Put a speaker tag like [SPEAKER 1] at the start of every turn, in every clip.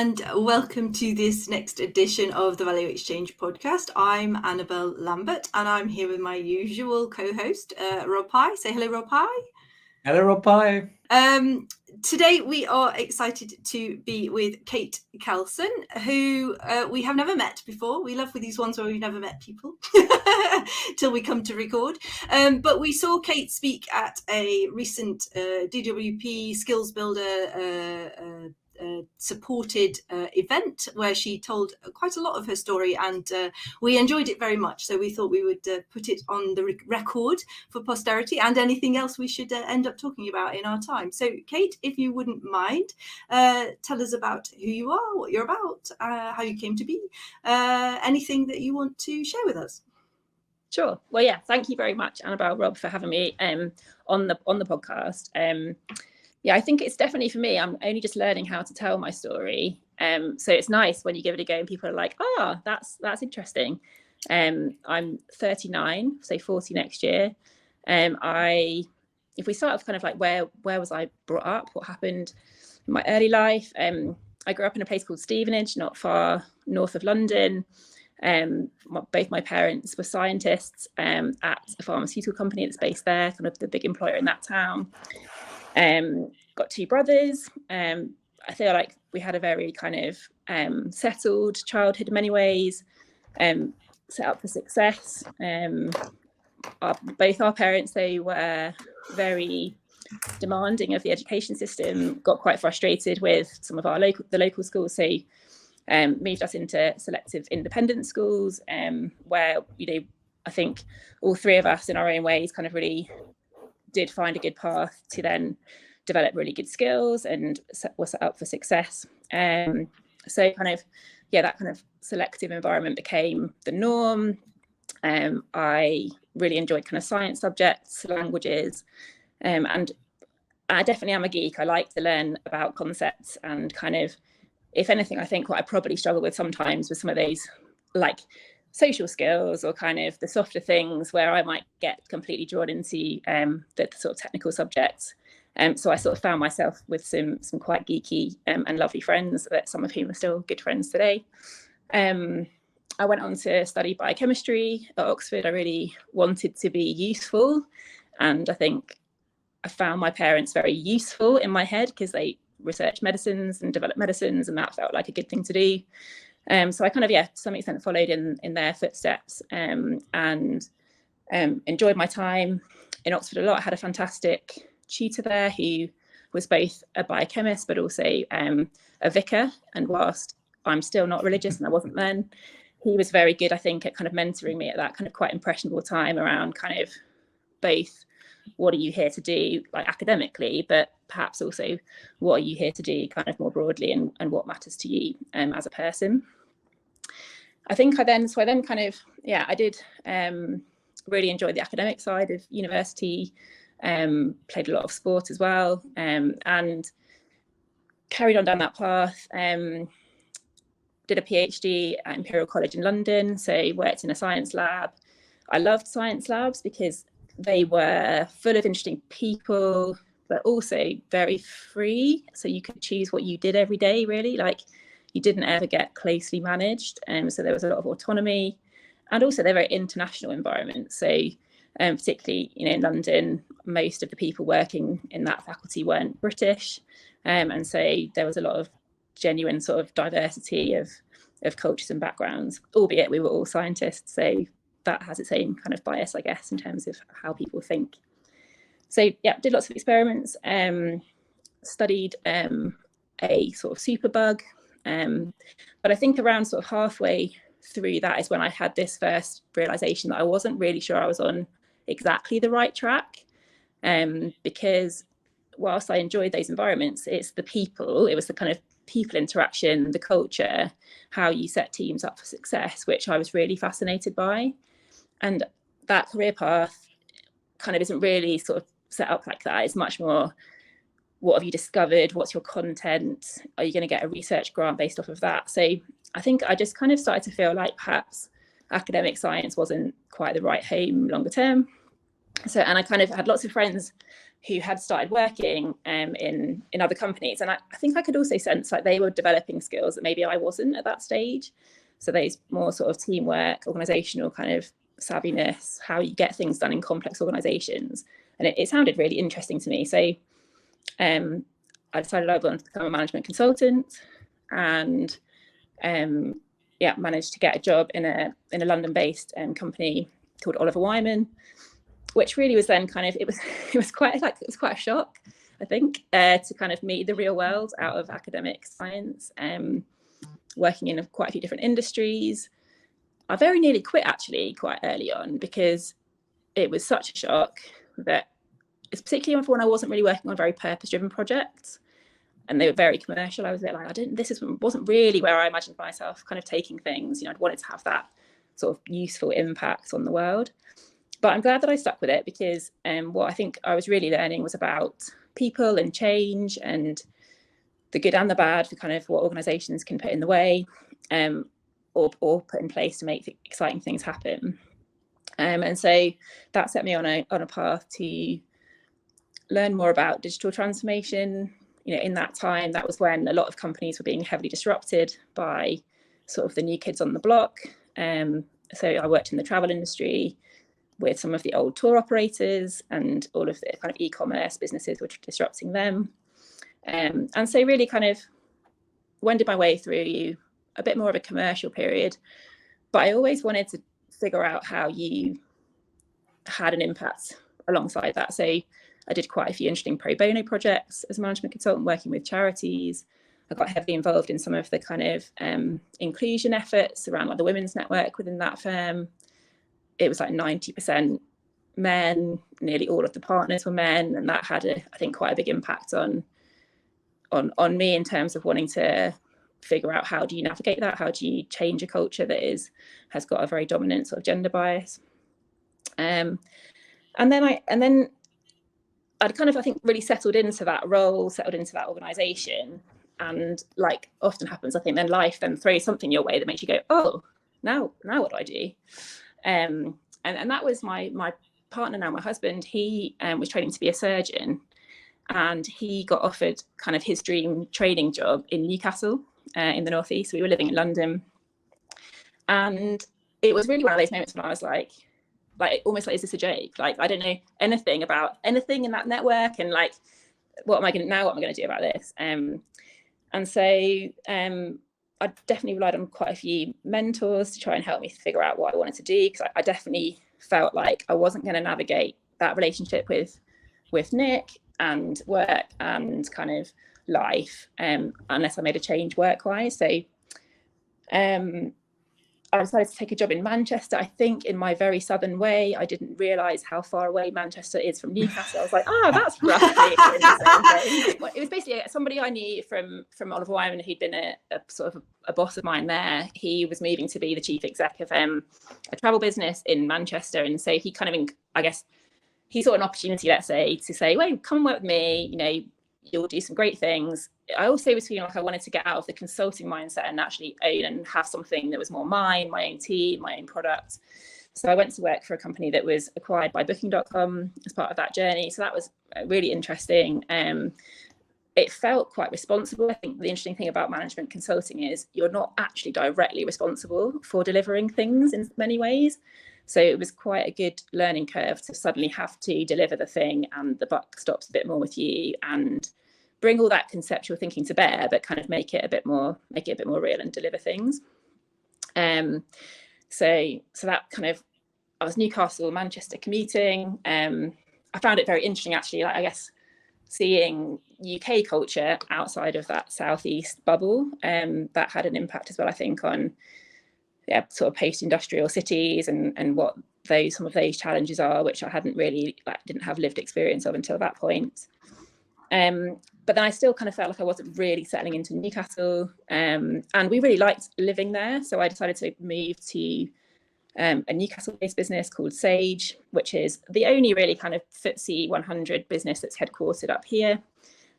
[SPEAKER 1] and welcome to this next edition of the Value Exchange podcast. I'm Annabelle Lambert, and I'm here with my usual co-host, Rob Pye. Say hello, Rob Pye.
[SPEAKER 2] Hello, Rob Pye.
[SPEAKER 1] Today we are excited to be with Cate Kalson, who we have never met before. We love with these ones where we've never met people till we come to record. But we saw Cate speak at a recent DWP Skills Builder supported event where she told quite a lot of her story, and we enjoyed it very much, so we thought we would put it on the record for posterity and anything else we should end up talking about in our time. So Cate, if you wouldn't mind, tell us about who you are, what you're about, how you came to be, anything that you want to share with us.
[SPEAKER 3] Sure. Well, yeah, thank you very much, Annabelle, Rob, for having me on the podcast. Yeah, I think it's definitely for me. I'm only just learning how to tell my story. So it's nice when you give it a go and people are like, that's interesting. I'm 39, so 40 next year. If we start with kind of like where was I brought up, what happened in my early life? I grew up in a place called Stevenage, not far north of London. Both my parents were scientists at a pharmaceutical company that's based there, kind of the big employer in that town. Got two brothers. I feel like we had a very kind of settled childhood in many ways, set up for success. Both our parents, they were very demanding of the education system, got quite frustrated with some of the local schools, so moved us into selective independent schools, where, I think all three of us in our own ways kind of really did find a good path to then develop really good skills and were set up for success. So kind of, that kind of selective environment became the norm. I really enjoyed kind of science subjects, languages, and I definitely am a geek. I like to learn about concepts, and kind of, if anything, I think what I probably struggle with sometimes with some of those like social skills or kind of the softer things where I might get completely drawn into the sort of technical subjects. So I sort of found myself with some quite geeky and lovely friends, that some of whom are still good friends today. I went on to study biochemistry at Oxford. I really wanted to be useful, and I think I found my parents very useful in my head because they research medicines and develop medicines, and that felt like a good thing to do. So I kind of, to some extent followed in their footsteps, and enjoyed my time in Oxford a lot. I had a fantastic tutor there who was both a biochemist but also a vicar, and whilst I'm still not religious, and I wasn't then, he was very good, I think, at kind of mentoring me at that kind of quite impressionable time around kind of both what are you here to do, like academically, but perhaps also what are you here to do kind of more broadly, and what matters to you as a person. I think I then kind of, I did really enjoy the academic side of university, played a lot of sport as well, and carried on down that path. Did a PhD at Imperial College in London, so worked in a science lab. I loved science labs because they were full of interesting people, but also very free. So you could choose what you did every day, really. Like, you didn't ever get closely managed. So there was a lot of autonomy, and also they're very international environments. So particularly, in London, most of the people working in that faculty weren't British. And so there was a lot of genuine sort of diversity of cultures and backgrounds, albeit we were all scientists. So that has its own kind of bias, I guess, in terms of how people think. So did lots of experiments, studied a sort of superbug. But I think around sort of halfway through that is when I had this first realization that I wasn't really sure I was on exactly the right track. Because whilst I enjoyed those environments, it's the people, it was the kind of people interaction, the culture, how you set teams up for success, which I was really fascinated by. And that career path kind of isn't really sort of set up like that. It's much more, what have you discovered? What's your content? Are you going to get a research grant based off of that? So I think I just kind of started to feel like perhaps academic science wasn't quite the right home longer term. So, and I kind of had lots of friends who had started working in other companies, and I think I could also sense like they were developing skills that maybe I wasn't at that stage. So those more sort of teamwork, organizational kind of savviness, how you get things done in complex organizations, and it sounded really interesting to me. So I decided I wanted to become a management consultant, and managed to get a job in a London-based company called Oliver Wyman, which really was then kind of it was quite a shock, I think, to kind of meet the real world out of academic science, working in quite a few different industries. I very nearly quit actually quite early on because it was such a shock that, it's particularly when I wasn't really working on very purpose-driven projects, and they were very commercial. I was a bit like, wasn't really where I imagined myself kind of taking things. You know, I'd wanted to have that sort of useful impact on the world. But I'm glad that I stuck with it, because what I think I was really learning was about people and change, and the good and the bad for kind of what organisations can put in the way, or put in place to make exciting things happen. And so that set me on a path to learn more about digital transformation. You know, in that time, that was when a lot of companies were being heavily disrupted by sort of the new kids on the block. So I worked in the travel industry with some of the old tour operators, and all of the kind of e-commerce businesses which were disrupting them. And so really kind of wended my way through a bit more of a commercial period. But I always wanted to figure out how you had an impact alongside that. So I did quite a few interesting pro bono projects as a management consultant, working with charities. I got heavily involved in some of the kind of inclusion efforts around like the women's network within that firm. It was like 90% men, nearly all of the partners were men, and that had I think quite a big impact on me in terms of wanting to figure out how do you navigate that, how do you change a culture that has got a very dominant sort of gender bias. And then I'd kind of, I think, really settled into that role, settled into that organisation, and like often happens, I think then life then throws something your way that makes you go, oh, now what do I do? And that was my partner now, my husband. He was training to be a surgeon, and he got offered kind of his dream training job in Newcastle in the northeast. We were living in London, and it was really one of those moments when I was like almost like, is this a joke? Like, I don't know anything about anything in that network, and like, what am I going to do about this? And so I definitely relied on quite a few mentors to try and help me figure out what I wanted to do, because I definitely felt like I wasn't going to navigate that relationship with Nick and work and kind of life unless I made a change work-wise. So I decided to take a job in Manchester. I think in my very southern way, I didn't realise how far away Manchester is from Newcastle. I was like, that's roughly in the same thing. It was basically somebody I knew from Oliver Wyman, who'd been a sort of a boss of mine there. He was moving to be the chief exec of a travel business in Manchester, and so he kind of, I guess, he saw an opportunity, let's say, to say, well, come and work with me. You know, you'll do some great things. I also was feeling like I wanted to get out of the consulting mindset and actually own and have something that was more mine, my own team, my own product. So I went to work for a company that was acquired by Booking.com as part of that journey. So that was really interesting. It felt quite responsible. I think the interesting thing about management consulting is you're not actually directly responsible for delivering things in many ways. So it was quite a good learning curve to suddenly have to deliver the thing, and the buck stops a bit more with you, and bring all that conceptual thinking to bear, but kind of make it a bit more real and deliver things. So that kind of, I was Newcastle, Manchester commuting. I found it very interesting actually, like, I guess, seeing UK culture outside of that southeast bubble. That had an impact as well, I think, on sort of post-industrial cities and what some of those challenges are, which I hadn't really didn't have lived experience of until that point. But then I still kind of felt like I wasn't really settling into Newcastle, and we really liked living there. So I decided to move to a Newcastle-based business called Sage, which is the only really kind of FTSE 100 business that's headquartered up here.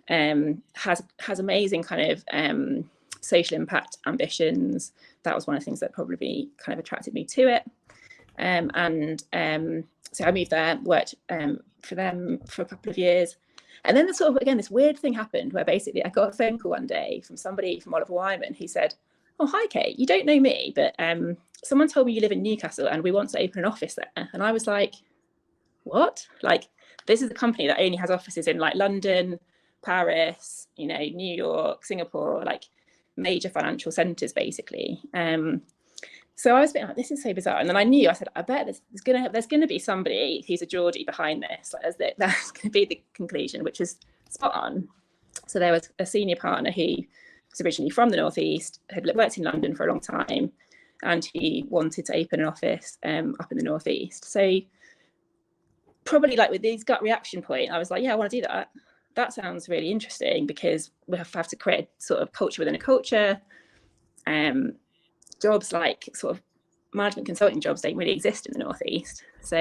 [SPEAKER 3] Has amazing kind of social impact ambitions. That was one of the things that probably kind of attracted me to it. So I moved there, worked for them for a couple of years. And then this weird thing happened where basically I got a phone call one day from somebody from Oliver Wyman who said, "Oh, hi, Kate, you don't know me, but someone told me you live in Newcastle and we want to open an office there." And I was like, what? Like, this is a company that only has offices in like London, Paris, New York, Singapore, like major financial centres basically. So I was thinking, like, this is so bizarre. And then I said, I bet there's gonna be somebody who's a Geordie behind this. Like, that's gonna be the conclusion, which is spot on. So there was a senior partner who was originally from the Northeast, had worked in London for a long time, and he wanted to open an office up in the Northeast. So probably like with this gut reaction point, I was like, yeah, I want to do that. That sounds really interesting, because we have to create a sort of culture within a culture. Jobs like sort of management consulting jobs don't really exist in the Northeast. So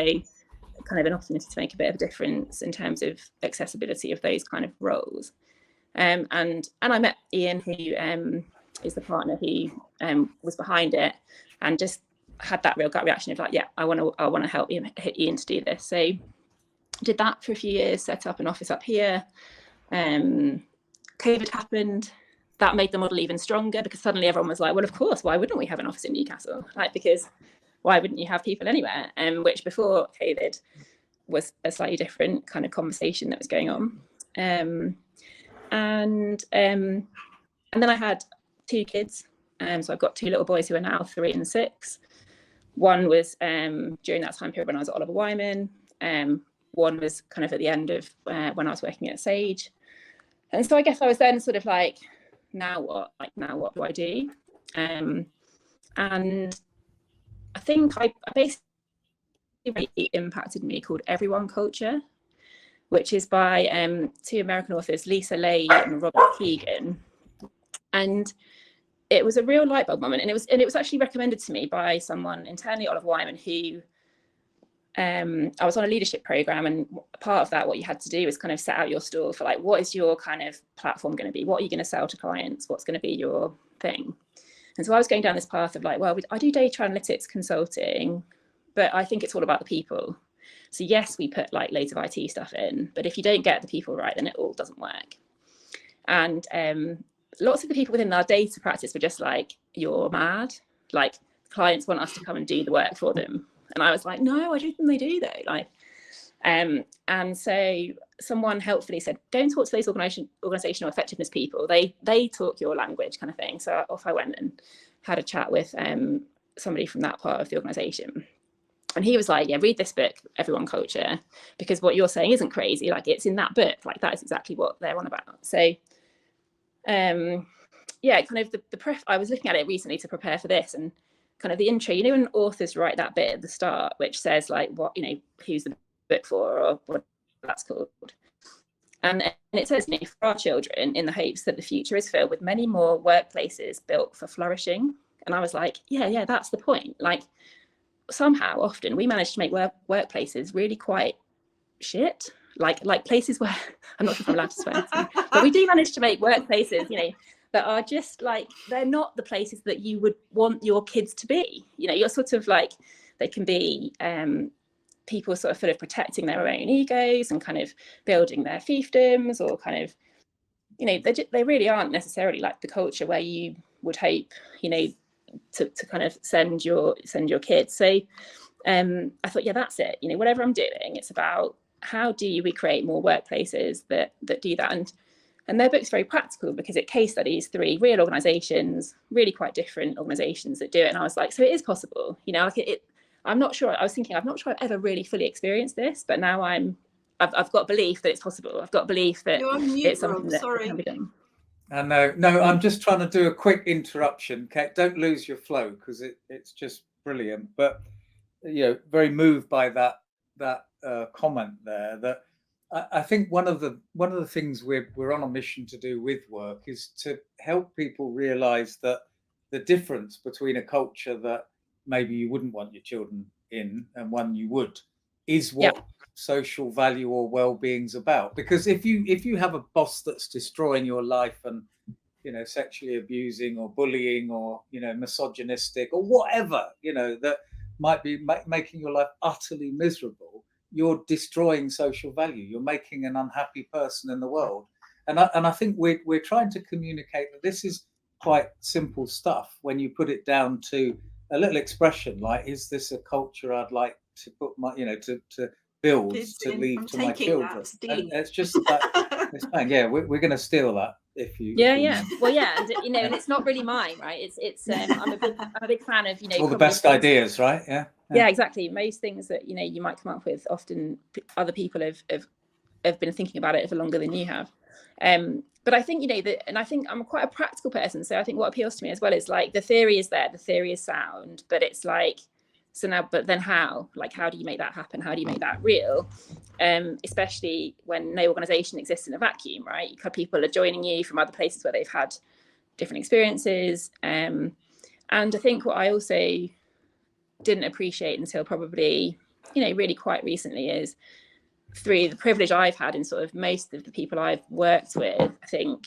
[SPEAKER 3] kind of an opportunity to make a bit of a difference in terms of accessibility of those kind of roles. And I met Ian, who is the partner who was behind it, and just had that real gut reaction of like, yeah, I want to help Ian to do this. So did that for a few years, set up an office up here. COVID happened. That made the model even stronger, because suddenly everyone was like, well, of course, why wouldn't we have an office in Newcastle? Like, because why wouldn't you have people anywhere? Which before COVID was a slightly different kind of conversation that was going on. And then I had 2 kids. So I've got 2 little boys who are now 3 and 6. One was during that time period when I was at Oliver Wyman. One was kind of at the end of when I was working at Sage. And so I guess I was then sort of like, now what? Like, now what do I do? And I think I basically really impacted me called Everyone Culture, which is by 2 American authors, Lisa Lay and Robert Keegan. And it was a real light bulb moment. And it was actually recommended to me by someone internally at Oliver Wyman who, I was on a leadership program, and part of that, what you had to do is kind of set out your stall for like, what is your kind of platform going to be? What are you going to sell to clients? What's going to be your thing? And so I was going down this path of like, well, I do data analytics consulting, but I think it's all about the people. So yes, we put like loads of IT stuff in, but if you don't get the people right, then it all doesn't work. And lots of the people within our data practice were just like, you're mad. Like, clients want us to come and do the work for them. And I was like, no, I don't think they do though. Like, and so someone helpfully said, go and talk to those organizational effectiveness people. They talk your language, kind of thing. So off I went and had a chat with somebody from that part of the organization. And he was like, yeah, read this book, Everyone Culture, because what you're saying isn't crazy. Like, it's in that book. Like, that is exactly what they're on about. So, yeah, kind of I was looking at it recently to prepare for this, and kind of the intro, when authors write that bit at the start, which says like, what, who's the book for, or what that's called. And it says, for our children, in the hopes that the future is filled with many more workplaces built for flourishing. And I was like, yeah, that's the point. Like, somehow often we manage to make workplaces really quite shit, like places where I'm not sure if I'm allowed to swear, but we do manage to make workplaces that are just like, they're not the places that you would want your kids to be. You're sort of like, they can be people sort of full of protecting their own egos and kind of building their fiefdoms, or kind of they really aren't necessarily like the culture where you would hope to kind of send your kids. So I thought, yeah, that's it. Whatever I'm doing, it's about how do we create more workplaces that do that. And their book's very practical, because it case studies 3 real organizations, really quite different organizations that do it. And I was like, so it is possible, I'm not sure. I was thinking, I'm not sure I've ever really fully experienced this, but now I've got belief that it's possible. I've got belief that it's something that can be done.
[SPEAKER 2] No, I'm just trying to do a quick interruption, Kate. Don't lose your flow, because it's just brilliant. But very moved by that comment there. That I think one of the things we're on a mission to do with work is to help people realise that the difference between a culture that maybe you wouldn't want your children in and one you would is what social value or well-being's about. Because if you have a boss that's destroying your life and sexually abusing or bullying or misogynistic or whatever that might be making your life utterly miserable, you're destroying social value. You're making an unhappy person in the world. And I think we're trying to communicate that this is quite simple stuff when you put it down to a little expression like, is this a culture I'd like to put my, to build, to leave to my children? And it's just that, it's fine. Yeah, we're going to steal that if you.
[SPEAKER 3] Well, and and it's not really mine, right? It's I'm a big fan of
[SPEAKER 2] all the best ideas, right?
[SPEAKER 3] Yeah, exactly. Most things that you might come up with, often other people have been thinking about it for longer than you have. But I think and I think I'm quite a practical person, so I think what appeals to me as well is like the theory is there, the theory is sound, but it's like, so now, but then how? Like, how do you make that happen? How do you make that real? Especially when no organisation exists in a vacuum, right? People are joining you from other places where they've had different experiences. And I think what I also didn't appreciate until probably, really quite recently is through the privilege I've had in sort of most of the people I've worked with, I think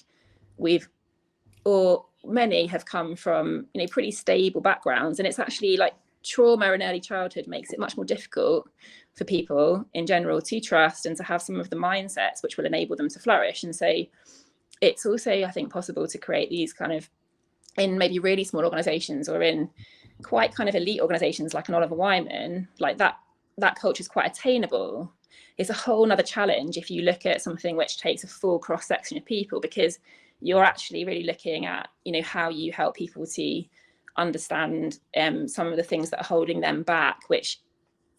[SPEAKER 3] many have come from, pretty stable backgrounds. And it's actually like trauma in early childhood makes it much more difficult for people in general to trust and to have some of the mindsets which will enable them to flourish. And so it's also, I think, possible to create these kind of, in maybe really small organizations or in quite kind of elite organizations like an Oliver Wyman, like that culture is quite attainable. It's a whole nother challenge if you look at something which takes a full cross section of people, because you're actually really looking at, how you help people to understand some of the things that are holding them back, which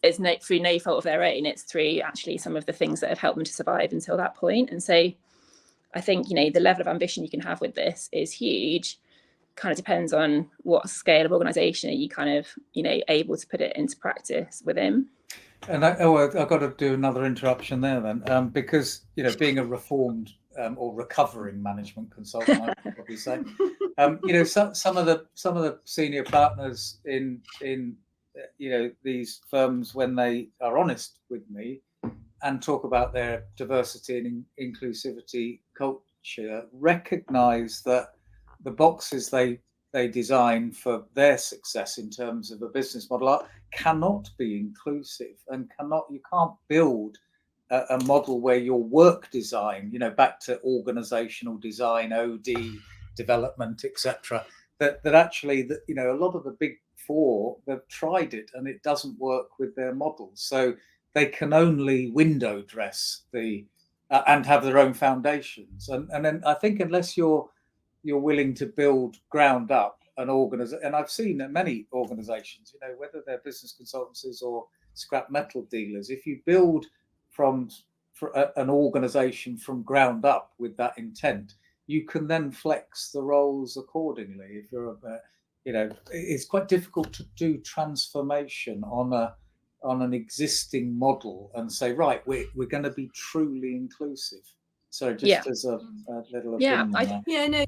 [SPEAKER 3] is through no fault of their own. It's through actually some of the things that have helped them to survive until that point. And so I think, the level of ambition you can have with this is huge. Kind of depends on what scale of organization are you kind of, able to put it into practice within.
[SPEAKER 2] And I've got to do another interruption there then, because, being a reformed or recovering management consultant, I would probably say, some of the senior partners in these firms, when they are honest with me and talk about their diversity and inclusivity culture, recognise that the boxes they design for their success in terms of a business model cannot be inclusive, and you can't build a model where your work design, back to organizational design, OD development, etc., that actually a lot of the big four, they've tried it and it doesn't work with their models. So they can only window dress and have their own foundations. And then I think unless you're willing to build ground up an organization, and I've seen that many organizations, whether they're business consultancies or scrap metal dealers, if you build from an organization from ground up with that intent, you can then flex the roles accordingly. If you're it's quite difficult to do transformation on an existing model and say, right, we're going to be truly inclusive. So just as a little opinion.
[SPEAKER 1] No.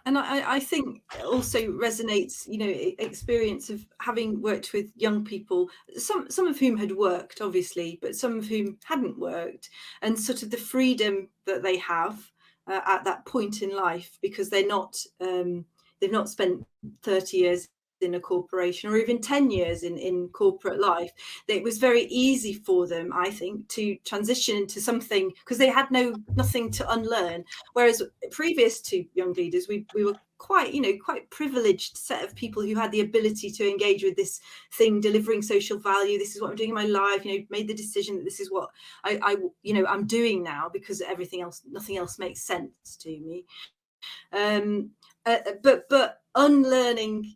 [SPEAKER 1] And I think also resonates, experience of having worked with young people, some of whom had worked, obviously, but some of whom hadn't worked, and sort of the freedom that they have at that point in life, because they've not spent 30 years in a corporation or even 10 years in corporate life. It was very easy for them, I think, to transition into something because they had nothing to unlearn. Whereas previous to Young Leaders, we were quite privileged set of people who had the ability to engage with this thing, delivering social value. This is what I'm doing in my life, made the decision that this is what I'm doing now because nothing else makes sense to me. But unlearning,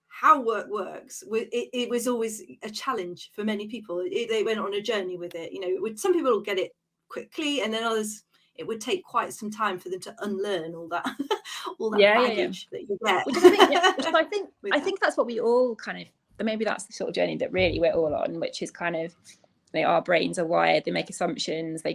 [SPEAKER 1] how work works, it was always a challenge for many people. They went on a journey with it. Some people will get it quickly, and then others, it would take quite some time for them to unlearn all that baggage that you get.
[SPEAKER 3] I think that's what we all kind of, maybe that's the sort of journey that really we're all on, which is kind of, our brains are wired, they make assumptions, they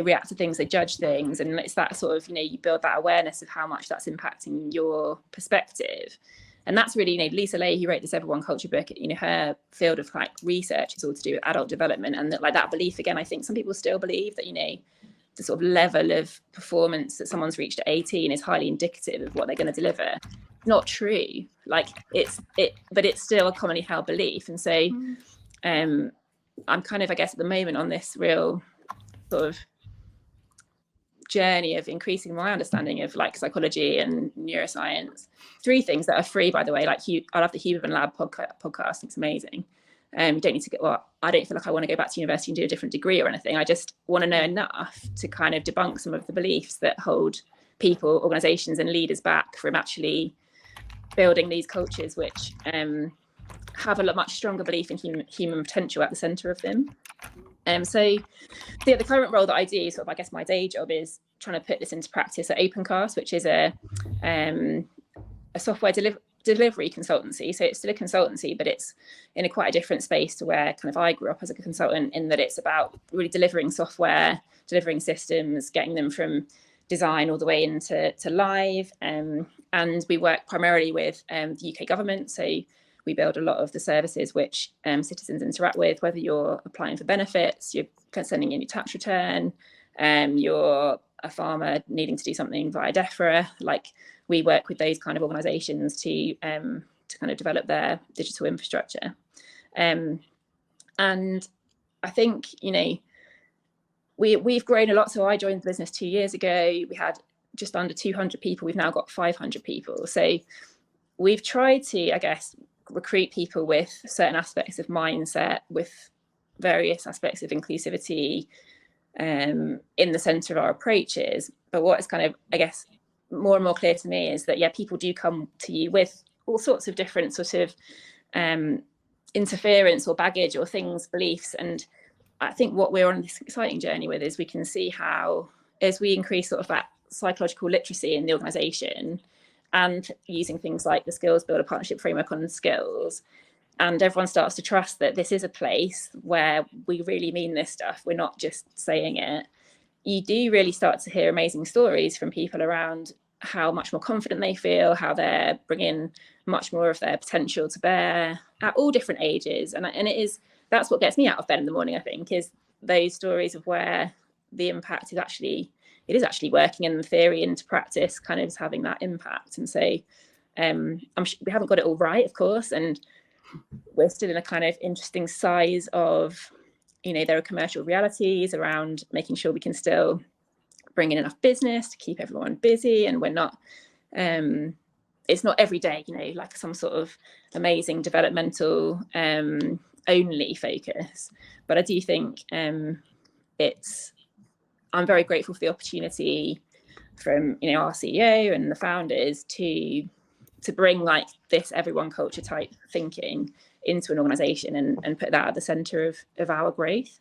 [SPEAKER 3] react to things, they judge things, and it's that sort of, you build that awareness of how much that's impacting your perspective. And that's really, Lisa Lay, who wrote this Everyone Culture book, her field of research is all to do with adult development, and that belief, again, I think some people still believe that, the sort of level of performance that someone's reached at 18 is highly indicative of what they're going to deliver. Not true. But it's still a commonly held belief. And so I'm kind of, I guess, at the moment on this real sort of journey of increasing my understanding of like psychology and neuroscience. 3 things that are free, by the way. Like I love the Huberman Lab podcast. It's amazing. You don't need to get, well, I don't feel like I want to go back to university and do a different degree or anything. I just want to know enough to kind of debunk some of the beliefs that hold people, organizations and leaders back from actually building these cultures which have a much stronger belief in human potential at the center of them. So the current role that I do, sort of, I guess my day job, is trying to put this into practice at Opencast, which is a software delivery consultancy. So it's still a consultancy, but it's in a quite a different space to where kind of I grew up as a consultant, in that it's about really delivering software, delivering systems, getting them from design all the way into live. And we work primarily with the UK government. So we build a lot of the services which citizens interact with, whether you're applying for benefits, you're sending in your tax return, you're a farmer needing to do something via DEFRA. Like, we work with those kind of organisations to kind of develop their digital infrastructure. And I think, you know, we've grown a lot. So I joined the business 2 years ago. We had just under 200 people. We've now got 500 people. So we've tried to, I guess, recruit people with certain aspects of mindset, with various aspects of inclusivity in the center of our approaches. But what is kind of, I guess, more and more clear to me is that, yeah, people do come to you with all sorts of different sort of interference or baggage or things, beliefs. And I think what we're on this exciting journey with is we can see how, as we increase sort of that psychological literacy in the organization, and using things like the Skills Builder Partnership Framework on skills, and everyone starts to trust that this is a place where we really mean this stuff, we're not just saying it, you do really start to hear amazing stories from people around how much more confident they feel, how they're bringing much more of their potential to bear at all different ages. And that's what gets me out of bed in the morning, I think, is those stories of where the impact is actually working, and the theory into practice kind of is having that impact. And so we haven't got it all right, of course, and we're still in a kind of interesting size of, you know, there are commercial realities around making sure we can still bring in enough business to keep everyone busy, and we're not it's not every day, you know, like some sort of amazing developmental only focus. But I do think I'm very grateful for the opportunity from, you know, our CEO and the founders to bring like this everyone culture type thinking into an organization and put that at the center of our growth.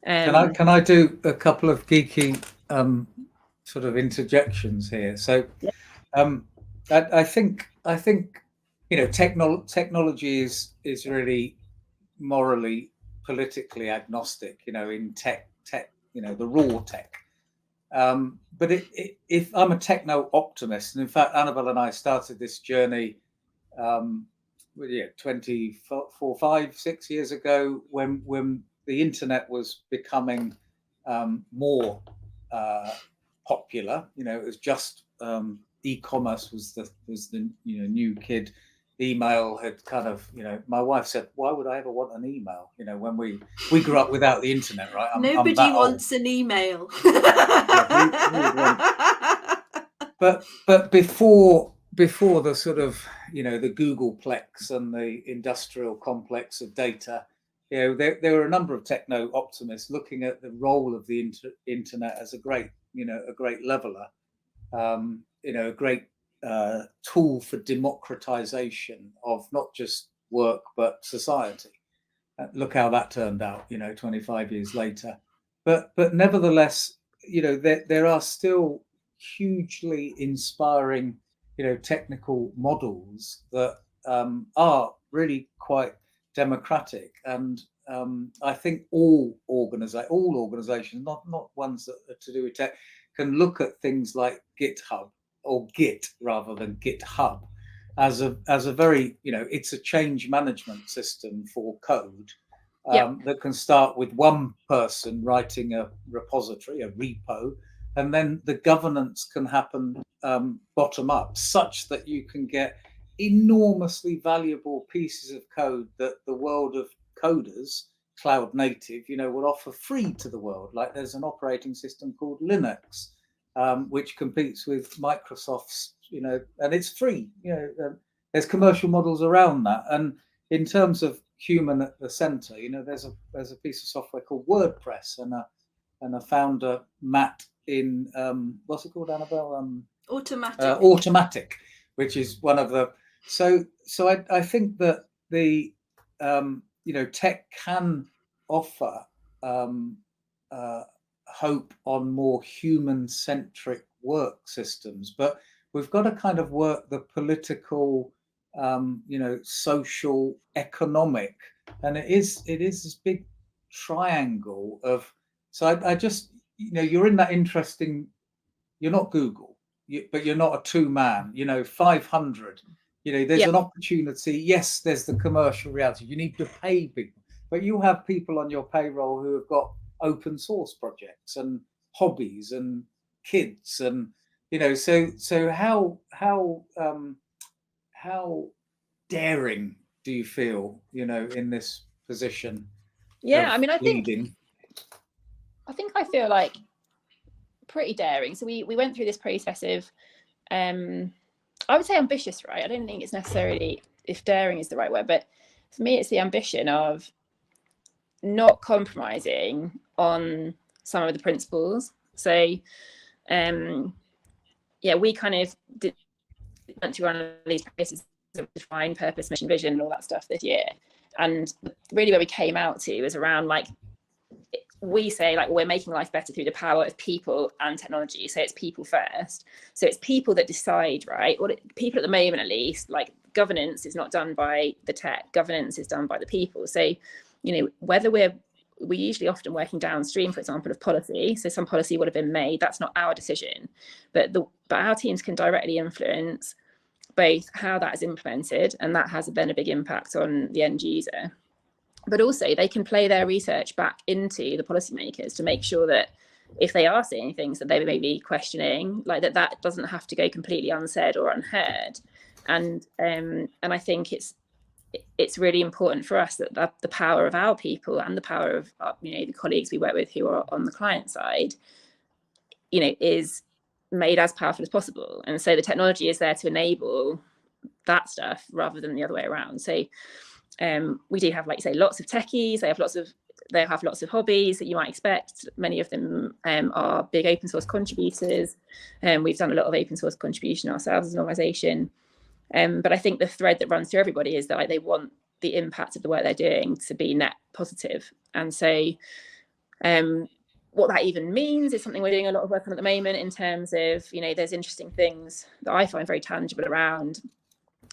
[SPEAKER 2] Can I do a couple of geeky sort of interjections here? So
[SPEAKER 3] yeah.
[SPEAKER 2] I think you know, technology is really morally, politically agnostic, you know, in tech, you know, the raw tech. But if I'm a techno optimist, and in fact, Annabelle and I started this journey 6 years ago, when the internet was becoming more popular. You know, it was just e-commerce was the you know, new kid. Email had kind of, you know, my wife said, why would I ever want an email? You know, when we grew up without the internet, right?
[SPEAKER 1] Nobody wants an email.
[SPEAKER 2] But before the sort of, you know, the Googleplex and the industrial complex of data, you know, there were a number of techno optimists looking at the role of the internet as a great leveler, you know, a great tool for democratization of not just work but society. Look how that turned out, you know, 25 years later. But nevertheless, you know, there are still hugely inspiring, you know, technical models that are really quite democratic. And I think all organizations, not ones that are to do with tech, can look at things like GitHub, or Git rather than GitHub, as a very, you know, it's a change management system for code that can start with one person writing a repository, a repo, and then the governance can happen bottom up, such that you can get enormously valuable pieces of code that the world of coders cloud native, will offer free to the world. Like there's an operating system called Linux, which competes with Microsoft's, and it's free. There's commercial models around that. And in terms of human at the center, there's a piece of software called WordPress, and a founder, Matt, in what's it called, Annabelle? Automatic, which is one of the. So I think that the tech can offer hope on more human-centric work systems, but we've got to kind of work the political, social, economic, and it is this big triangle of. So I just, you're in that interesting. You're not Google, but you're not a two-man. 500. There's an opportunity. Yes, there's the commercial reality. You need to pay people, but you have people on your payroll who have got open source projects and hobbies and kids, and so how daring do you feel, in this position?
[SPEAKER 3] Yeah, I mean, I think I feel like pretty daring. So we went through this process of I would say ambitious, right? I don't think it's necessarily if daring is the right word, but for me it's the ambition of not compromising on some of the principles. So we kind of went through one of these processes of define purpose, mission, vision, and all that stuff this year. And really where we came out to is around like, we say like we're making life better through the power of people and technology. So it's people first. So it's people that decide, right? People at the moment, at least, like governance is not done by the tech. Governance is done by the people. So, whether we're usually often working downstream, for example, of policy. So some policy would have been made. That's not our decision, but our teams can directly influence both how that is implemented, and that has then a big impact on the end user. But also they can play their research back into the policymakers to make sure that if they are seeing things that they may be questioning, like that doesn't have to go completely unsaid or unheard. And I think it's really important for us that the power of our people and the power of the colleagues we work with who are on the client side, is made as powerful as possible. And so the technology is there to enable that stuff rather than the other way around. So we do have, like you say, lots of techies. They have lots of hobbies that you might expect. Many of them are big open source contributors. We've done a lot of open source contribution ourselves as an organisation. But I think the thread that runs through everybody is that like, they want the impact of the work they're doing to be net positive. And so what that even means is something we're doing a lot of work on at the moment in terms of, there's interesting things that I find very tangible around.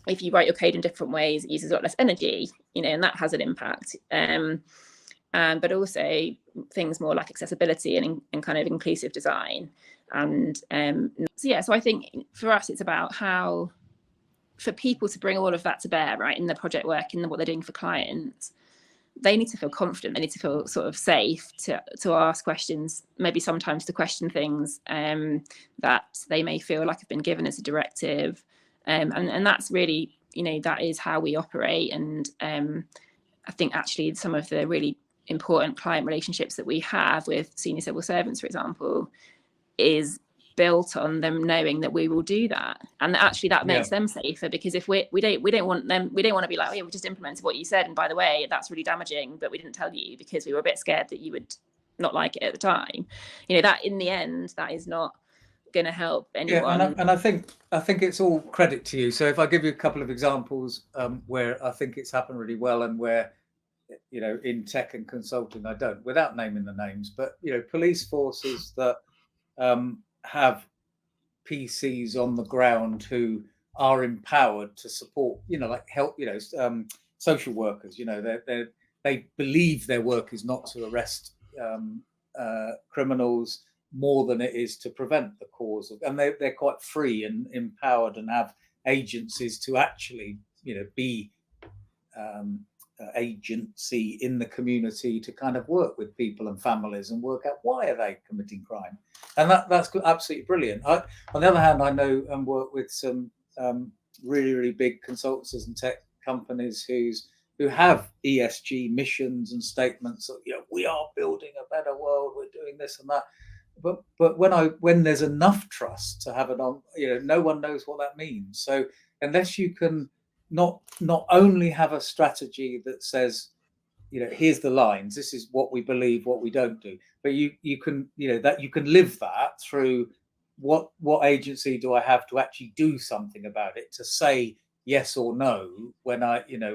[SPEAKER 3] If you write your code in different ways, it uses a lot less energy, and that has an impact. But also things more like accessibility and kind of inclusive design. And so I think for us, it's about how, for people to bring all of that to bear, right, in their project work and what they're doing for clients, they need to feel confident. They need to feel sort of safe to ask questions, maybe sometimes to question things that they may feel like have been given as a directive. And that's really, that is how we operate. And I think actually some of the really important client relationships that we have with senior civil servants, for example, is built on them knowing that we will do that. And actually that makes them safer, because if we don't want to be like, oh yeah, we just implemented what you said, and by the way, that's really damaging, but we didn't tell you because we were a bit scared that you would not like it at the time. That in the end, that is not going to help anyone.
[SPEAKER 2] And I think it's all credit to you. So if I give you a couple of examples where I think it's happened really well, and where in tech and consulting I don't, without naming the names, but police forces that have PCs on the ground who are empowered to support, like help, social workers, they believe their work is not to arrest criminals more than it is to prevent the cause of, and they're quite free and empowered and have agencies to actually, be agency in the community to kind of work with people and families and work out why are they committing crime. And that's absolutely brilliant. On the other hand, I know and work with some really, really big consultancies and tech companies whose who have ESG missions and statements of, we are building a better world, we're doing this and that. But when there's enough trust to have it on, no one knows what that means. So unless you can not only have a strategy that says, here's the lines, this is what we believe, what we don't do, but you can, that you can live that through what agency do I have to actually do something about it, to say yes or no when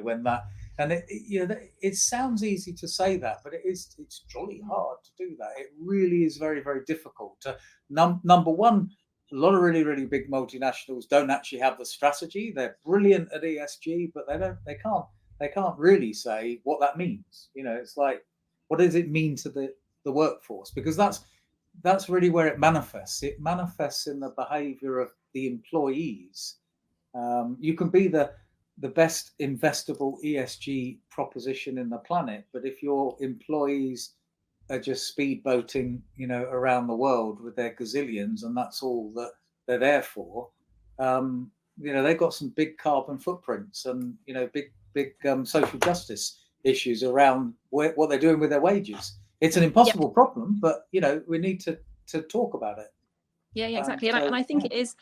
[SPEAKER 2] when that, and it sounds easy to say that, but it's jolly hard to do that. It really is very, very difficult to number one. A lot of really, really big multinationals don't actually have the strategy. They're brilliant at ESG, but they can't really say what that means. It's like, what does it mean to the workforce? Because that's really where it manifests. It manifests in the behavior of the employees. You can be the best investable ESG proposition in the planet, but if your employees are just speedboating, around the world with their gazillions, and that's all that they're there for, they've got some big carbon footprints and big social justice issues around what they're doing with their wages. It's an impossible problem, but we need to talk about it.
[SPEAKER 3] Yeah, exactly. And I think it is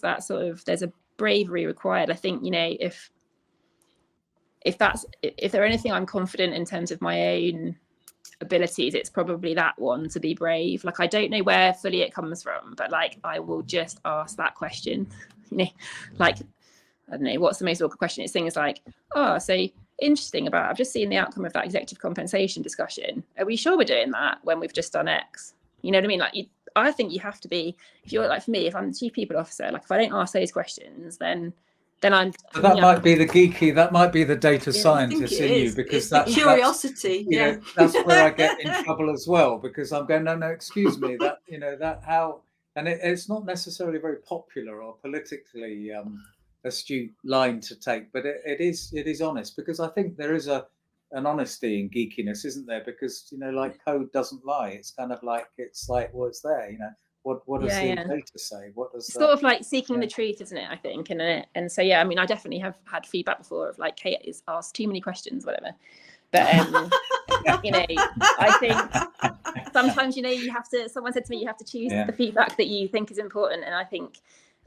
[SPEAKER 3] that sort of, there's a bravery required. I think if there anything I'm confident in terms of my own abilities, it's probably that one, to be brave. Like, I don't know where fully it comes from, but like, I will just ask that question. Like, I don't know, what's the most awkward question? It's things like, so interesting about, I've just seen the outcome of that executive compensation discussion. Are we sure we're doing that when we've just done X? You know what I mean? Like, I think you have to be, if you're like, for me, if I'm the chief people officer, like if I don't ask those questions, then I'm.
[SPEAKER 2] So that might be the geeky, that might be the data scientist in you, because
[SPEAKER 1] that's the curiosity.
[SPEAKER 2] That's where I get in trouble as well, because I'm going, no, excuse me, that that how, and it's not necessarily very popular or politically astute line to take, but it is honest, because I think there is an honesty in geekiness, isn't there? Because like, code doesn't lie. It's kind of like, it's like, well, it's there. What does the data say? What does
[SPEAKER 3] sort of like seeking the truth, isn't it? I think, and so I mean, I definitely have had feedback before of like, Kate is asked too many questions, whatever. But I think sometimes you have to. Someone said to me, you have to choose the feedback that you think is important, and I think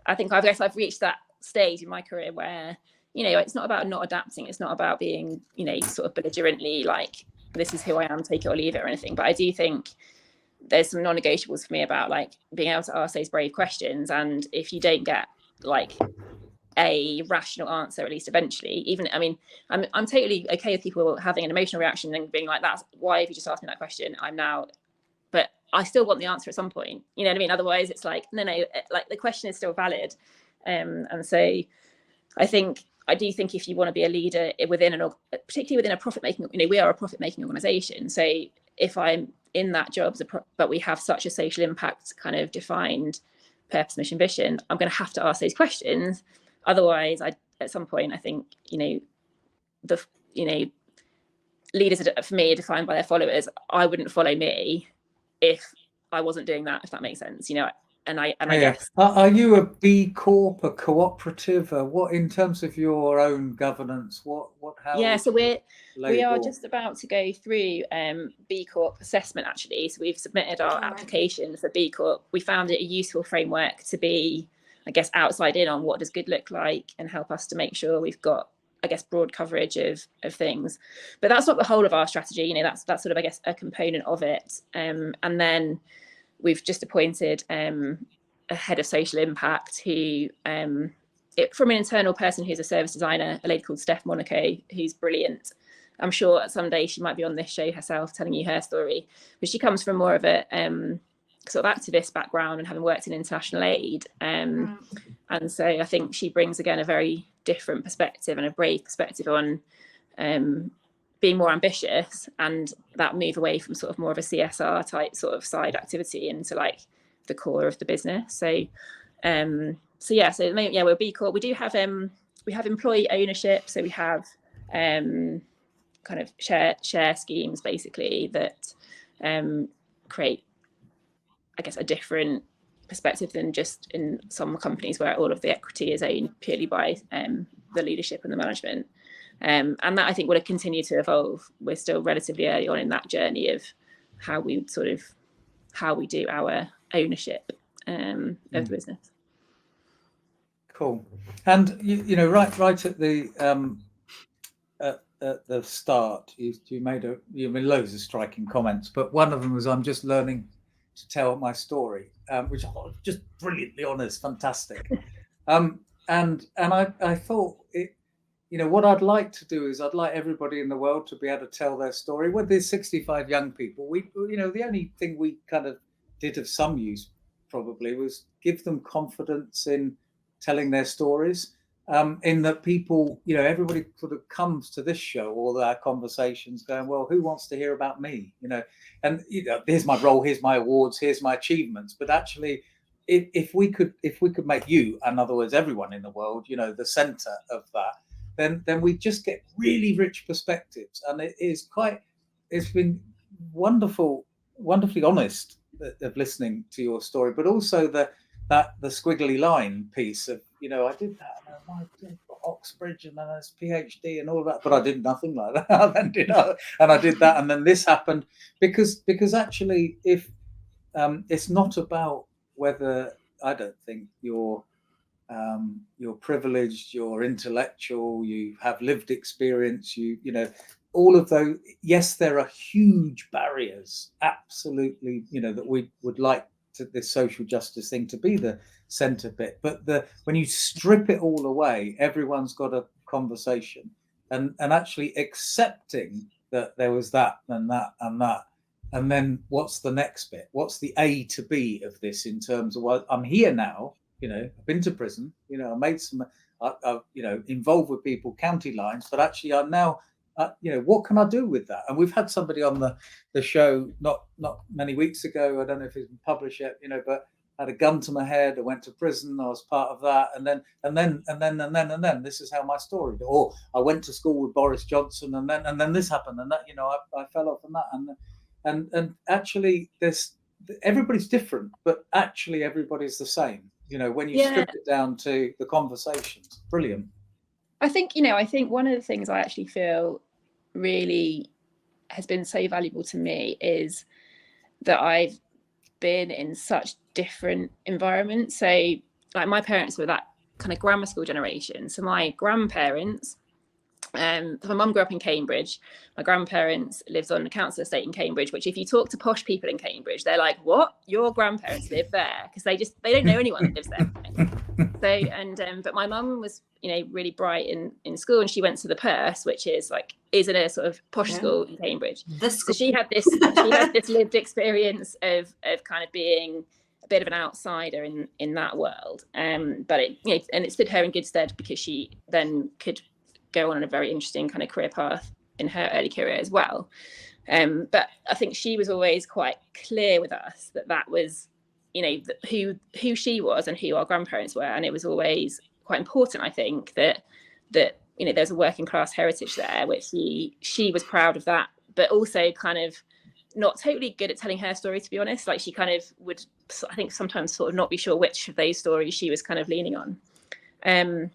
[SPEAKER 3] I've reached that stage in my career where it's not about not adapting. It's not about being sort of belligerently like, this is who I am, take it or leave it, or anything. But I do think there's some non-negotiables for me about like being able to ask those brave questions, and if you don't get like a rational answer, at least eventually, even, I mean, I'm totally okay with people having an emotional reaction and being like, that's why have you just asked me that question, but I still want the answer at some point, you know what I mean? Otherwise it's like, no, like the question is still valid. And so I do think if you want to be a leader particularly within a profit-making, we are a profit-making organization. So if I'm in that job, but we have such a social impact kind of defined purpose, mission, vision, I'm going to have to ask those questions. Otherwise, at some point, I think, leaders for me are defined by their followers. I wouldn't follow me if I wasn't doing that, if that makes sense, And I guess.
[SPEAKER 2] Are you a B Corp, a cooperative, what in terms of your own governance? How?
[SPEAKER 3] Yeah, so we are just about to go through B Corp assessment, actually. So we've submitted our application for B Corp. We found it a useful framework to be, I guess, outside in on what does good look like, and help us to make sure we've got, I guess, broad coverage of things. But that's not the whole of our strategy. That's sort of, I guess, a component of it. And then we've just appointed a head of social impact who, from an internal person who's a service designer, a lady called Steph Monaco, who's brilliant. I'm sure someday she might be on this show herself telling you her story, but she comes from more of a sort of activist background and having worked in international aid. And so I think she brings, again, a very different perspective and a brave perspective on being more ambitious, and that move away from sort of more of a CSR type sort of side activity into like the core of the business. So we're B Corp. We do have we have employee ownership, so we have kind of share schemes basically that create, I guess, a different perspective than just in some companies where all of the equity is owned purely by the leadership and the management. And that I think will continue to evolve. We're still relatively early on in that journey of how we do our ownership of the business.
[SPEAKER 2] Cool. And you know, right at the at the start, you made loads of striking comments, but one of them was, I'm just learning to tell my story, which I thought was just brilliantly honest, fantastic. And I thought it, you know, what I'd like to do is I'd like everybody in the world to be able to tell their story. With these 65 young people, you know, the only thing we kind of did of some use probably was give them confidence in telling their stories. In that people, you know, everybody sort of comes to this show, all our conversations going, well, who wants to hear about me? You know, and you know, here's my role, here's my awards, here's my achievements. But actually, if we could make you, in other words, everyone in the world, you know, the center of that, then we just get really rich perspectives. And it's been wonderfully honest of listening to your story, but also the squiggly line piece of, you know, I did that, and I did Oxbridge, and then this PhD and all that, but I did nothing like that. And I did that, and then this happened, because actually, if it's not about whether, I don't think you're privileged, you're intellectual, you have lived experience, you know, all of those. Yes, there are huge barriers, absolutely, you know, that we would like this social justice thing to be the center bit, but when you strip it all away, everyone's got a conversation, and actually accepting that there was that and that and that, and then what's the next bit, what's the A to B of this, in terms of, well, I'm here now, you know, I've been to prison, you know, I made some you know, involved with people, county lines, but actually I'm now you know, what can I do with that? And we've had somebody on the show not many weeks ago, I don't know if it's been published yet, you know, but I had a gun to my head, I went to prison, I was part of that, and then this is how my story, or I went to school with Boris Johnson, and then this happened, and that, you know, I fell off, and that, and actually everybody's different, but actually everybody's the same, you know, when you strip it down to the conversations. Brilliant.
[SPEAKER 3] I think one of the things I actually feel really has been so valuable to me is that I've been in such different environments. So like, my parents were that kind of grammar school generation. So my grandparents, my mum grew up in Cambridge. My grandparents lived on a council estate in Cambridge, which if you talk to posh people in Cambridge, they're like, what? Your grandparents live there? Because they don't know anyone that lives there. So, but my mum was, you know, really bright in school, and she went to the Perse, which is in a sort of posh school in Cambridge. So she had this lived experience of kind of being a bit of an outsider in that world. But it, you know, and it stood her in good stead, because she then could go on a very interesting kind of career path in her early career as well. But I think she was always quite clear with us that was, you know, who she was and who our grandparents were, and it was always quite important, I think, that you know, there's a working class heritage there, which she was proud of that, but also kind of not totally good at telling her story, to be honest. Like, she kind of would, I think, sometimes sort of not be sure which of those stories she was kind of leaning on. And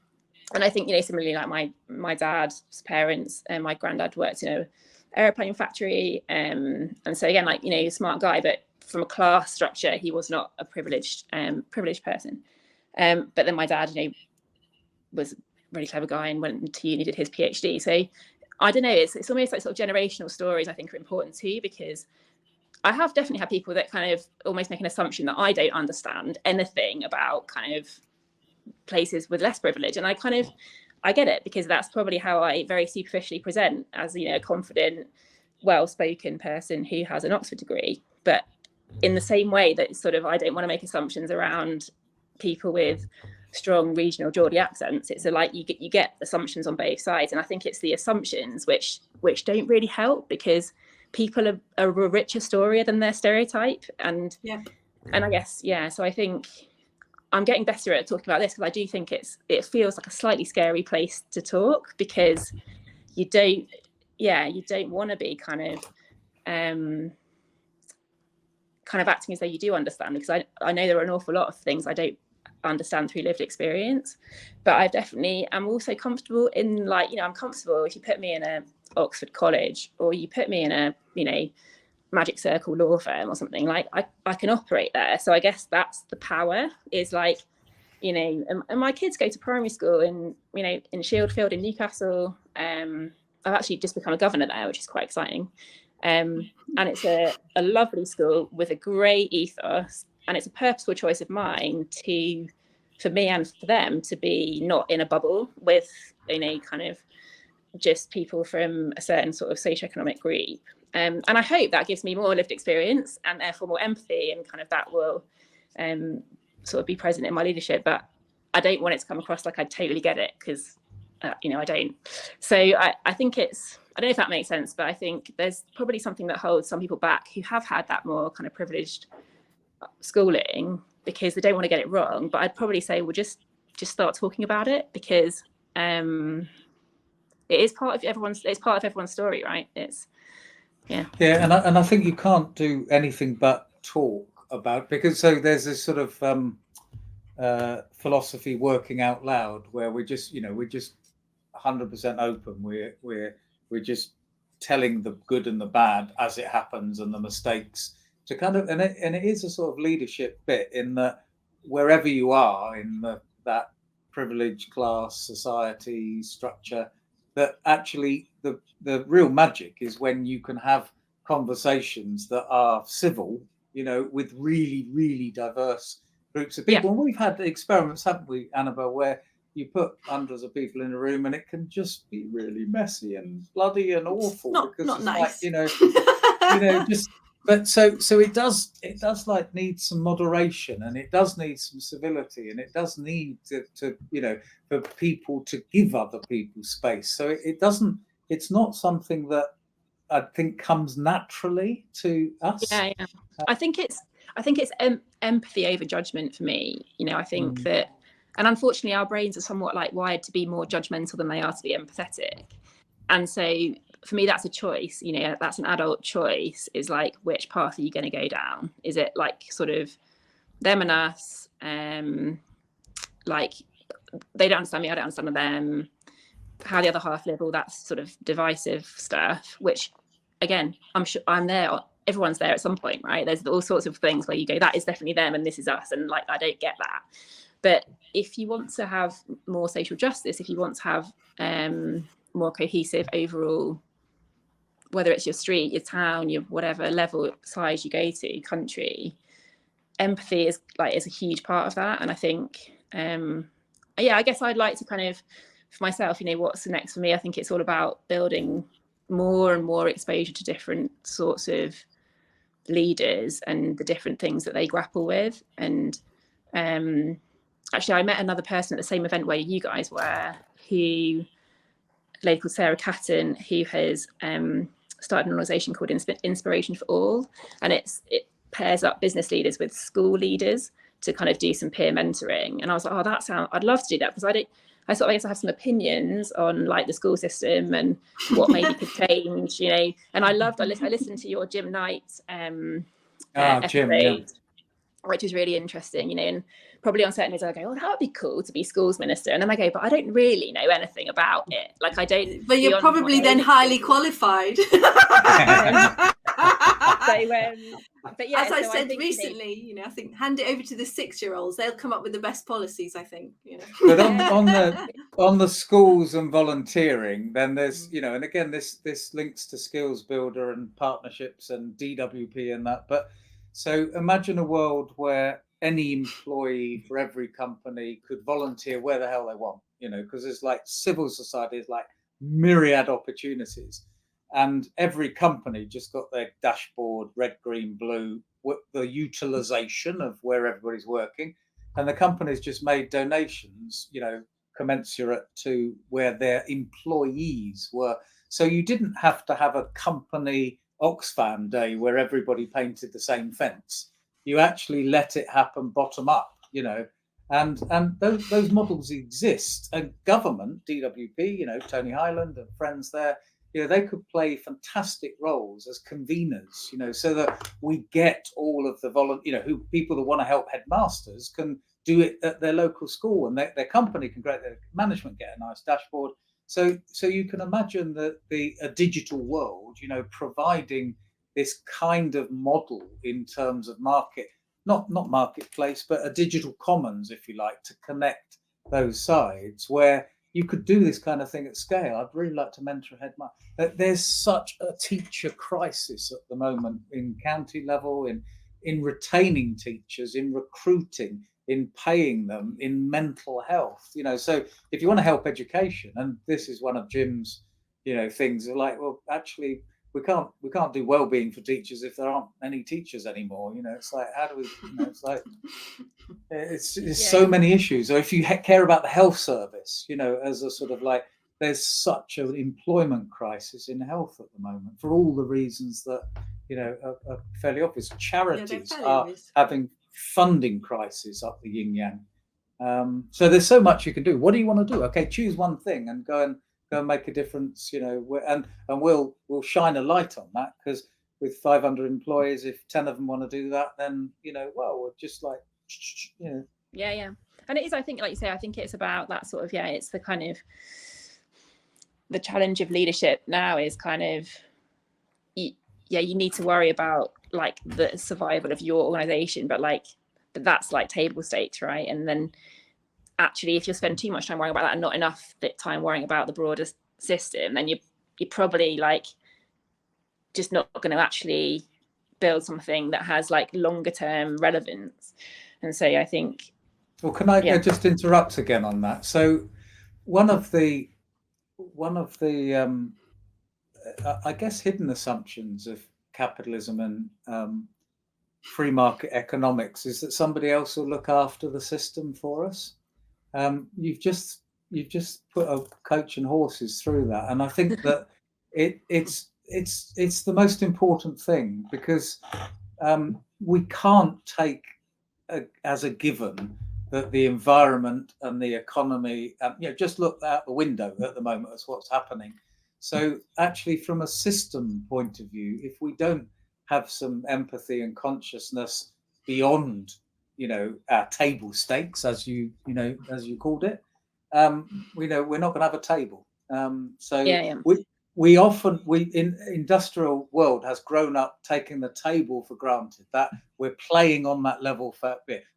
[SPEAKER 3] I think, you know, similarly, like my dad's parents and my granddad worked in an airplane factory, and so again, like, you know, he's a smart guy, but from a class structure, he was not a privileged person. But then my dad, you know, was a really clever guy and went to uni, did his PhD. So I don't know, it's almost like sort of generational stories I think are important too, because I have definitely had people that kind of almost make an assumption that I don't understand anything about kind of places with less privilege, and I get it, because that's probably how I very superficially present, as, you know, a confident, well-spoken person who has an Oxford degree. But in the same way that sort of I don't want to make assumptions around people with strong regional Geordie accents, it's like you get assumptions on both sides, and I think it's the assumptions which don't really help, because people are a richer story than their stereotype. And I guess, so I think I'm getting better at talking about this, because I do think it feels like a slightly scary place to talk, because you don't want to be kind of acting as though you do understand, because I know there are an awful lot of things I don't understand through lived experience. But I definitely am also comfortable in, like, you know, I'm comfortable if you put me in a Oxford College or you put me in a, you know, Magic Circle law firm or something, like I can operate there. So I guess that's the power, is like, you know, and my kids go to primary school in, you know, in Shieldfield in Newcastle. I've actually just become a governor there, which is quite exciting. And it's a lovely school with a great ethos, and it's a purposeful choice of mine for me and for them to be not in a bubble with, you know, kind of just people from a certain sort of socioeconomic group. And I hope that gives me more lived experience and therefore more empathy, and kind of that will sort of be present in my leadership. But I don't want it to come across like I totally get it, because you know, I don't. So I think it's, I don't know if that makes sense, but I think there's probably something that holds some people back who have had that more kind of privileged schooling, because they don't want to get it wrong. But I'd probably say, well, just start talking about it, because it is part of everyone's story, right? It's
[SPEAKER 2] and I think you can't do anything but talk about, because so there's this sort of philosophy, working out loud, where we're just 100% open. We're just telling the good and the bad as it happens, and the mistakes, to kind of, and it is a sort of leadership bit, in that wherever you are in that privileged class society structure, that actually the real magic is when you can have conversations that are civil, you know, with really, really diverse groups of people. And we've had experiments, haven't we, Annabelle, where you put hundreds of people in a room and it can just be really messy and bloody and awful, because
[SPEAKER 1] not
[SPEAKER 2] it's
[SPEAKER 1] nice.
[SPEAKER 2] like, you know, just, but so it does like need some moderation, and it does need some civility, and it does need to you know, for people to give other people space. So it's not something that I think comes naturally to us.
[SPEAKER 3] Yeah. I think it's empathy over judgment for me. You know, I think that, and unfortunately our brains are somewhat like wired to be more judgmental than they are to be empathetic. And so for me, that's a choice. You know, that's an adult choice, is like, which path are you going to go down? Is it like sort of them and us? Like, they don't understand me, I don't understand them. How the other half live, all that sort of divisive stuff, which, again, I'm sure I'm there. Everyone's there at some point, right? There's all sorts of things where you go, that is definitely them and this is us, and like, I don't get that. But if you want to have more social justice, if you want to have more cohesive overall, whether it's your street, your town, your whatever level size you go to, country, empathy is a huge part of that. And I think I guess I'd like to kind of, for myself, you know, what's next for me, I think it's all about building more and more exposure to different sorts of leaders and the different things that they grapple with. And actually I met another person at the same event where you guys were, a lady called Sarah Catton, who has started an organisation called Inspiration for All, and it pairs up business leaders with school leaders to kind of do some peer mentoring. And I was like, I'd love to do that, because I guess I have some opinions on like the school system and what maybe could change, you know. And I listened to your Jim Knight episode, which is really interesting, you know. And probably on certain days I go, oh, that would be cool to be schools minister, and then I go, but I don't really know anything about it. Like, I don't.
[SPEAKER 1] But you're probably then highly qualified.
[SPEAKER 3] But yeah,
[SPEAKER 1] as I said recently, you know, I think hand it over to the 6-year-olds; they'll come up with the best policies, I think, you know.
[SPEAKER 2] But on the schools and volunteering, then there's, you know, and again, this links to Skills Builder and partnerships and DWP and that. But so imagine a world where any employee for every company could volunteer where the hell they want, you know, because there's like civil society is like myriad opportunities. And every company just got their dashboard, red, green, blue, the utilization of where everybody's working. And the companies just made donations, you know, commensurate to where their employees were. So you didn't have to have a company Oxfam day where everybody painted the same fence. You actually let it happen bottom up, you know. And those models exist. And government, DWP, you know, Tony Highland and friends there, you know, they could play fantastic roles as conveners, you know, so that we get all of the people that want to help headmasters can do it at their local school, and their company can create, their management get a nice dashboard. So you can imagine that a digital world, providing this kind of model in terms of not marketplace, but a digital commons, if you like, to connect those sides where you could do this kind of thing at scale. I'd really like to mentor a headmaster. There's such a teacher crisis at the moment in county level, in retaining teachers, in recruiting, in paying them, in mental health. So if you want to help education, and this is one of Jim's, things, are like, well, actually, we can't do well-being for teachers if there aren't any teachers anymore. It's like, how do we? It's like it's so many issues. Or if you care about the health service, as a sort of like, there's such an employment crisis in health at the moment for all the reasons that are fairly obvious. Charities are having funding crisis up the yin yang. So there's so much you can do. What do you want to do? Okay, choose one thing and go and make a difference, and we'll shine a light on that, because with 500 employees, if 10 of them want to do that, then well, we're just like,
[SPEAKER 3] yeah. And it is, I think, like you say, I think it's about that sort of, it's the kind of the challenge of leadership now is kind of, you need to worry about like the survival of your organization, but that's like table stakes, right? And then actually, if you spend too much time worrying about that and not enough time worrying about the broader system, then you're probably like just not going to actually build something that has like longer term relevance. And so I think,
[SPEAKER 2] well, can I just interrupt again on that? So one of the I guess hidden assumptions of capitalism and free market economics is that somebody else will look after the system for us. You've just put a coach and horses through that, and I think that it's the most important thing, because we can't take as a given that the environment and the economy, just look out the window at the moment as what's happening. So actually, from a system point of view, if we don't have some empathy and consciousness beyond our table stakes, as you called it, we're not going to have a table. We often in industrial world has grown up taking the table for granted, that we're playing on that level for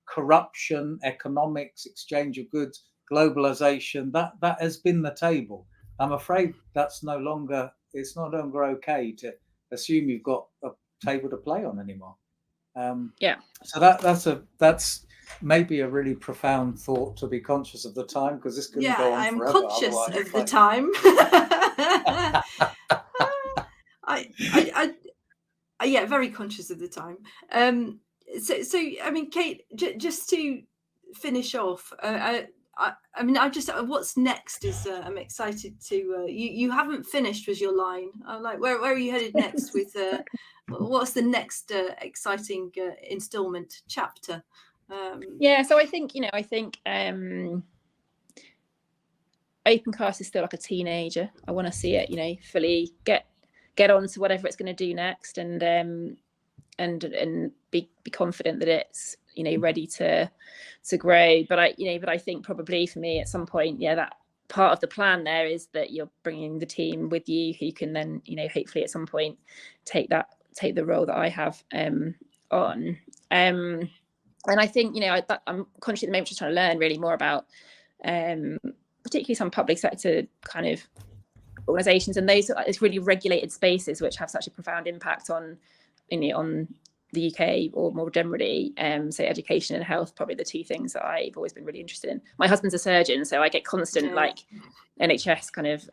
[SPEAKER 2] corruption, economics, exchange of goods, globalization. That has been the table. I'm afraid it's no longer okay to assume you've got a table to play on anymore. So that's maybe a really profound thought to be conscious of the time, because this can go on
[SPEAKER 1] I'm
[SPEAKER 2] forever.
[SPEAKER 1] Conscious of the time. Very conscious of the time. So I mean, Kate, just to finish off, what's next is I'm excited to. You haven't finished with your line. I'm like, where are you headed next with? What's the next exciting installment chapter?
[SPEAKER 3] So I think Opencast is still like a teenager. I want to see it, fully get on to whatever it's going to do next, and be confident that it's ready to grow. But I think probably for me at some point, that part of the plan there is that you're bringing the team with you who can then hopefully at some point take the role that I have on. And I think I'm conscious at the moment just trying to learn really more about particularly some public sector kind of organisations and those really regulated spaces which have such a profound impact on on the UK or more generally. So education and health, probably the two things that I've always been really interested in. My husband's a surgeon, so I get constant NHS kind of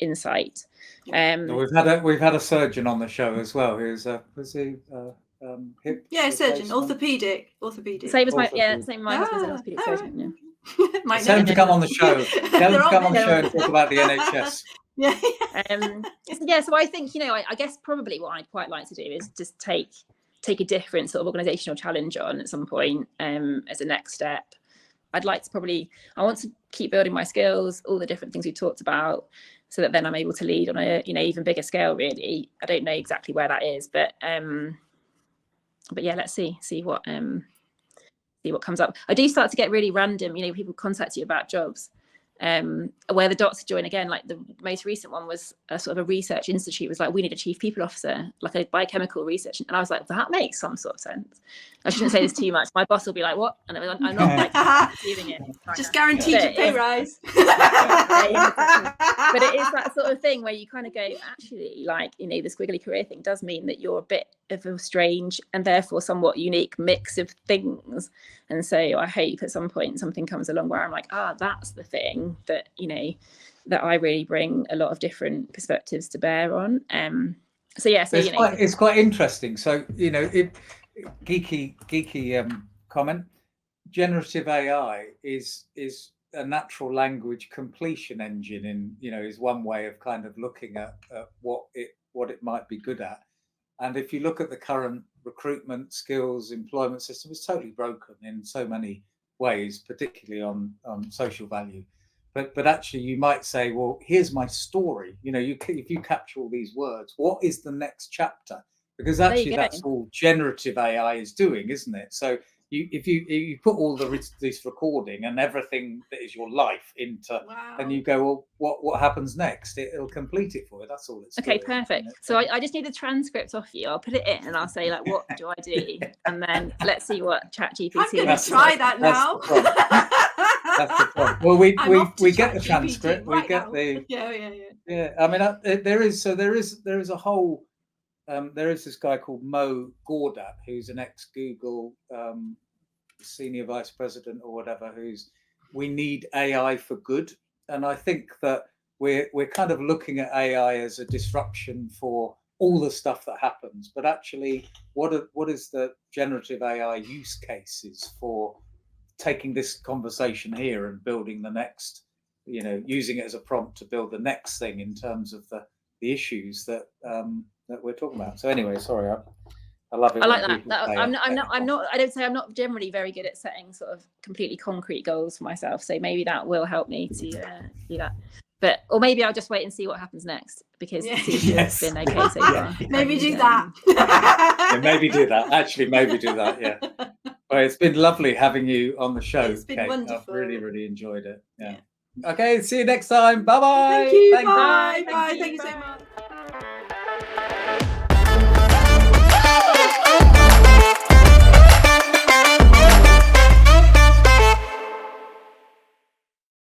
[SPEAKER 3] insight.
[SPEAKER 2] We've had a surgeon on the show as well. Who's hip?
[SPEAKER 1] Surgeon, orthopedic.
[SPEAKER 3] Same as my husband's an orthopedic surgeon.
[SPEAKER 2] Tell him to come on the show. Tell him to come on the show and talk about the NHS.
[SPEAKER 3] So I think I guess probably what I'd quite like to do is just take a different sort of organisational challenge on at some point as a next step. I'd like to I want to keep building my skills, all the different things we talked about, so that then I'm able to lead on a even bigger scale. Really, I don't know exactly where that is, but let's see what see what comes up. I do start to get really random, people contact you about jobs where the dots join again. Like the most recent one was a sort of a research institute was like, we need a chief people officer, like a biochemical research. And I was like, that makes some sort of sense. I shouldn't say this too much. My boss will be like, what? And I'm not like receiving it. Right
[SPEAKER 1] just
[SPEAKER 3] now.
[SPEAKER 1] guaranteed your pay rise.
[SPEAKER 3] But it is that sort of thing where you kind of go, actually, like, the squiggly career thing does mean that you're a bit of a strange and therefore somewhat unique mix of things. And so I hope at some point something comes along where I'm like, that's the thing that, that I really bring a lot of different perspectives to bear on. So
[SPEAKER 2] it's quite interesting. So, geeky comment. Generative AI is a natural language completion engine is one way of kind of looking at what it might be good at. And if you look at the current recruitment skills employment system, it's totally broken in so many ways, particularly on social value. But actually you might say, well, here's my story. If you capture all these words, what is the next chapter? Because actually that's all generative AI is doing, isn't it? So if you put all this recording and everything that is your life into, and you go, well, what happens next? It'll complete it for you. That's all it's
[SPEAKER 3] okay,
[SPEAKER 2] doing,
[SPEAKER 3] perfect. So I just need the transcript off you. I'll put it in and I'll say, like, what do I do? And then let's see what ChatGPT.
[SPEAKER 1] I'm going to try that now.
[SPEAKER 2] That's the problem. Well, we get the transcript.
[SPEAKER 1] Right
[SPEAKER 2] we get
[SPEAKER 1] now.
[SPEAKER 2] the
[SPEAKER 1] yeah.
[SPEAKER 2] I mean, there is a whole. There is this guy called Mo Gawdat, who's an ex-Google senior vice president or whatever, we need AI for good. And I think that we're kind of looking at AI as a disruption for all the stuff that happens. But actually, what is the generative AI use cases for taking this conversation here and building the next, using it as a prompt to build the next thing in terms of the issues that we're talking about. So anyway, sorry, I love it.
[SPEAKER 3] I like that. I'm not. I don't say I'm not generally very good at setting sort of completely concrete goals for myself. So maybe that will help me to do that. Or maybe I'll just wait and see what happens next, because it's been okay so far.
[SPEAKER 1] Maybe do that.
[SPEAKER 2] Maybe do that. Actually, maybe do that. Yeah. Well, it's been lovely having you on the show. It's
[SPEAKER 1] been
[SPEAKER 2] Kate.
[SPEAKER 1] wonderful.
[SPEAKER 2] I've really, really enjoyed it. Yeah. Okay. See you next time. Bye bye.
[SPEAKER 1] Thank you.
[SPEAKER 2] Thank
[SPEAKER 1] Bye.
[SPEAKER 2] you.
[SPEAKER 1] Bye. Thank you so much.